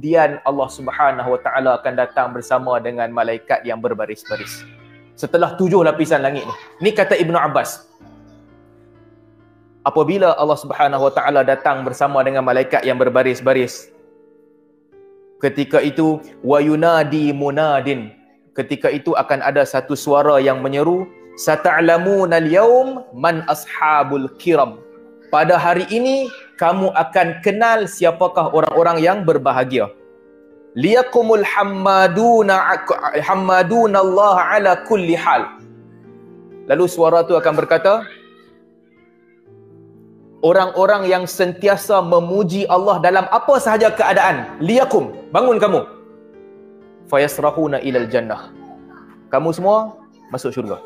kemudian Allah Subhanahu Wa Taala akan datang bersama dengan malaikat yang berbaris-baris. Setelah 7 lapisan langit ni. Ni kata Ibnu Abbas. Apabila Allah Subhanahu Wa Taala datang bersama dengan malaikat yang berbaris-baris, ketika itu wa yunadi munadin, ketika itu akan ada satu suara yang menyeru, sata'lamuna al-yawm man ashabul kiram. Pada hari ini kamu akan kenal siapakah orang-orang yang berbahagia. Liyakumul hammaduna Allah ala kulli hal. Lalu suara tu akan berkata, orang-orang yang sentiasa memuji Allah dalam apa sahaja keadaan. Liyakum, bangun kamu. Fayasrahuna ilal jannah. Kamu semua masuk syurga.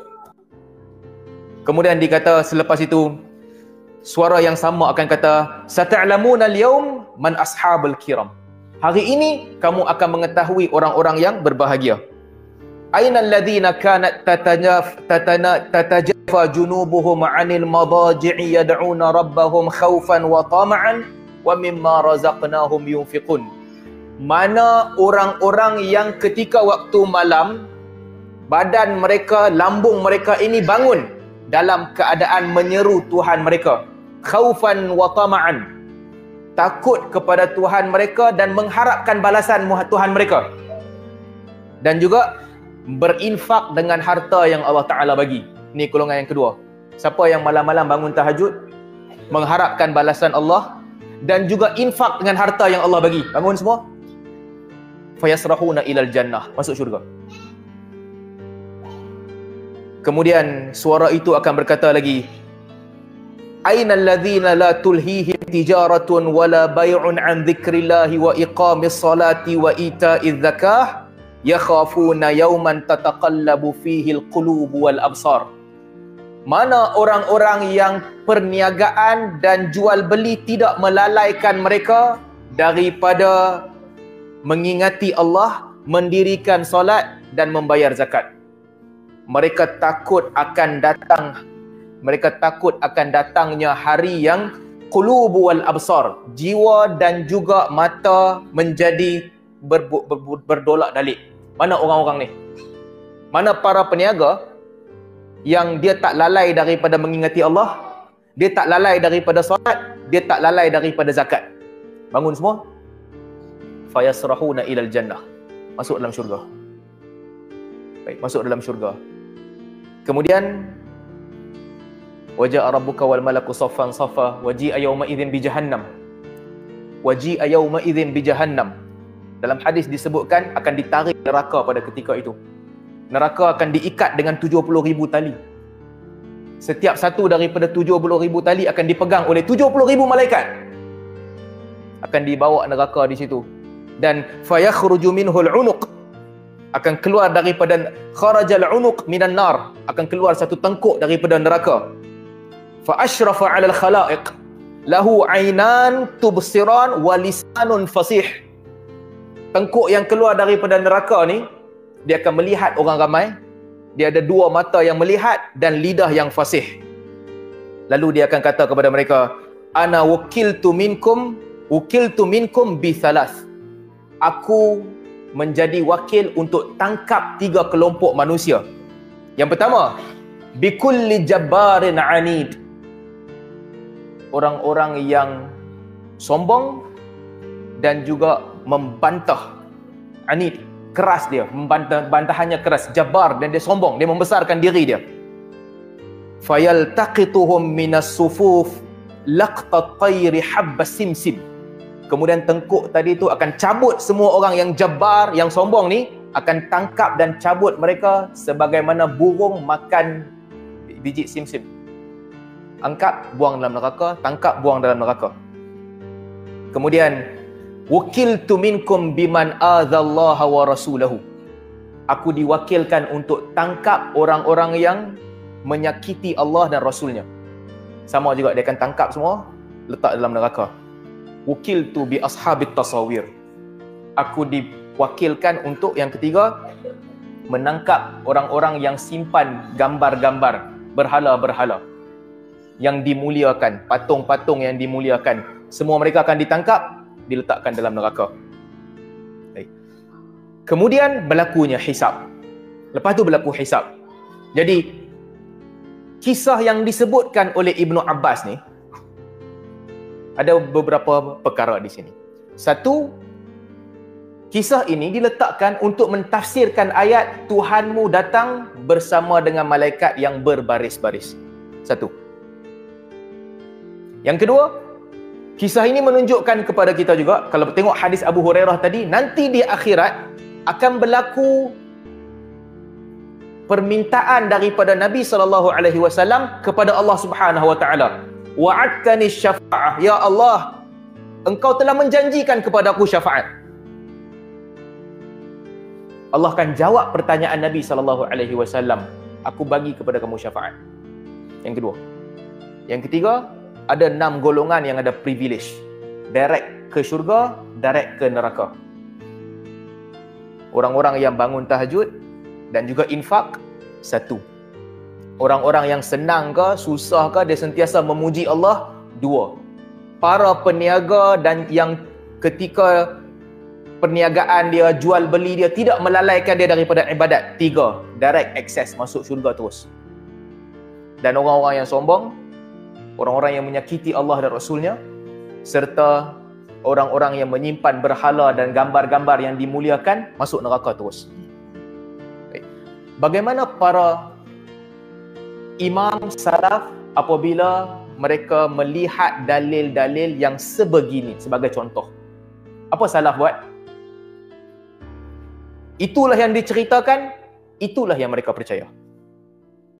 Kemudian dikata selepas itu, suara yang sama akan kata, sata'lamuna al-yawm man ashabul kiram. Hari ini kamu akan mengetahui orang-orang yang berbahagia. Ainal ladzina kanat tatajafa junubuhum 'anil madaji'i yad'una rabbahum khaufan wa tama'an wa mimma razaqnahum yunfiqun. Mana orang-orang yang ketika waktu malam badan mereka, lambung mereka ini bangun dalam keadaan menyeru Tuhan mereka, khaufan wa tama'an, takut kepada Tuhan mereka dan mengharapkan balasan Tuhan mereka, dan juga berinfak dengan harta yang Allah Ta'ala bagi. Ni golongan yang kedua. Siapa yang malam-malam bangun tahajud, mengharapkan balasan Allah, dan juga infak dengan harta yang Allah bagi. Bangun semua. Fayasrahuna ilal jannah. Masuk syurga. Kemudian suara itu akan berkata lagi, Ainal ladzina la tulhihim tijaratun wala bay'un an dzikrillahi wa iqamis salati wa ita'iz zakah yakhafuna yawman tataqallabu fihi alqulubu wal absar. Mana orang-orang yang perniagaan dan jual beli tidak melalaikan mereka daripada mengingati Allah, mendirikan solat dan membayar zakat. Mereka takut akan datangnya hari yang qulubu wal absar, jiwa dan juga mata menjadi berdolak-dalik. Mana orang-orang ni? Mana para peniaga yang dia tak lalai daripada mengingati Allah, dia tak lalai daripada solat, dia tak lalai daripada zakat? Bangun semua. Fayasrahuna ilal jannah. Masuk dalam syurga. Baik, masuk dalam syurga. Kemudian waja'a rabbuka wal malaku saffan saffa waji'a yawma idzin bi jahannam. Waji'a yawma idzin bi jahannam. Dalam hadis disebutkan akan ditarik neraka pada ketika itu. Neraka akan diikat dengan 70,000 tali. Setiap satu daripada 70,000 tali akan dipegang oleh 70,000 malaikat. Akan dibawa neraka di situ. Dan fayakhruju minhul unuq, akan keluar daripada kharajal unuq minan nar, akan keluar satu tengkuk daripada neraka. Fa ashrafa 'alal khalaiq lahu 'ainan tubsiran wa lisanun fasih. Tengkuk yang keluar daripada neraka ni, dia akan melihat orang ramai. Dia ada 2 mata yang melihat dan lidah yang fasih. Lalu dia akan kata kepada mereka, ana wukiltu minkum bi thalath. Aku menjadi wakil untuk tangkap 3 kelompok manusia. Yang pertama, bikulli jabbarin anid. Orang-orang yang sombong dan juga membantah. Anid, keras dia, bantahannya keras. Jabbar, dan dia sombong, dia membesarkan diri dia. Fayaltaqituhum minas sufuf laqtat tayri habbas simsim. Kemudian tengkuk tadi tu akan cabut semua orang yang jabbar, yang sombong ni, akan tangkap dan cabut mereka sebagaimana burung makan biji simsim. Angkat, buang dalam neraka, tangkap, buang dalam neraka. Kemudian wukiltu minkum biman adzallaha wa rasulahu. Aku diwakilkan untuk tangkap orang-orang yang menyakiti Allah dan Rasulnya. Sama juga, dia akan tangkap semua, letak dalam neraka. Wukiltu bi ashabit tasawir. Aku diwakilkan untuk yang ketiga, menangkap orang-orang yang simpan gambar-gambar berhala-berhala yang dimuliakan, patung-patung yang dimuliakan. Semua mereka akan ditangkap, diletakkan dalam neraka. Kemudian berlakunya hisab. Lepas tu berlaku hisab. Jadi kisah yang disebutkan oleh Ibnu Abbas ni ada beberapa perkara di sini. Satu, kisah ini diletakkan untuk mentafsirkan ayat Tuhanmu datang bersama dengan malaikat yang berbaris-baris. Satu. Yang kedua, kisah ini menunjukkan kepada kita juga, kalau tengok hadis Abu Hurairah tadi, nanti di akhirat akan berlaku permintaan daripada Nabi SAW kepada Allah Subhanahu Wa Taala. Wa'adtani syafa'ah, ya Allah, Engkau telah menjanjikan kepada aku syafaat. Allah akan jawab pertanyaan Nabi SAW, aku bagi kepada kamu syafaat. Yang kedua. Yang ketiga, ada 6 golongan yang ada privilege. Direct ke syurga, direct ke neraka. Orang-orang yang bangun tahajud dan juga infak, 1. Orang-orang yang senang ke, susah ke, dia sentiasa memuji Allah, 2. Para peniaga dan yang ketika perniagaan dia, jual beli dia, tidak melalaikan dia daripada ibadat, 3. Direct access, masuk syurga terus. Dan orang-orang yang sombong, orang-orang yang menyakiti Allah dan Rasulnya, serta orang-orang yang menyimpan berhala dan gambar-gambar yang dimuliakan, masuk neraka terus. Bagaimana para imam salaf apabila mereka melihat dalil-dalil yang sebegini sebagai contoh? Apa salaf buat? Itulah yang diceritakan, itulah yang mereka percaya.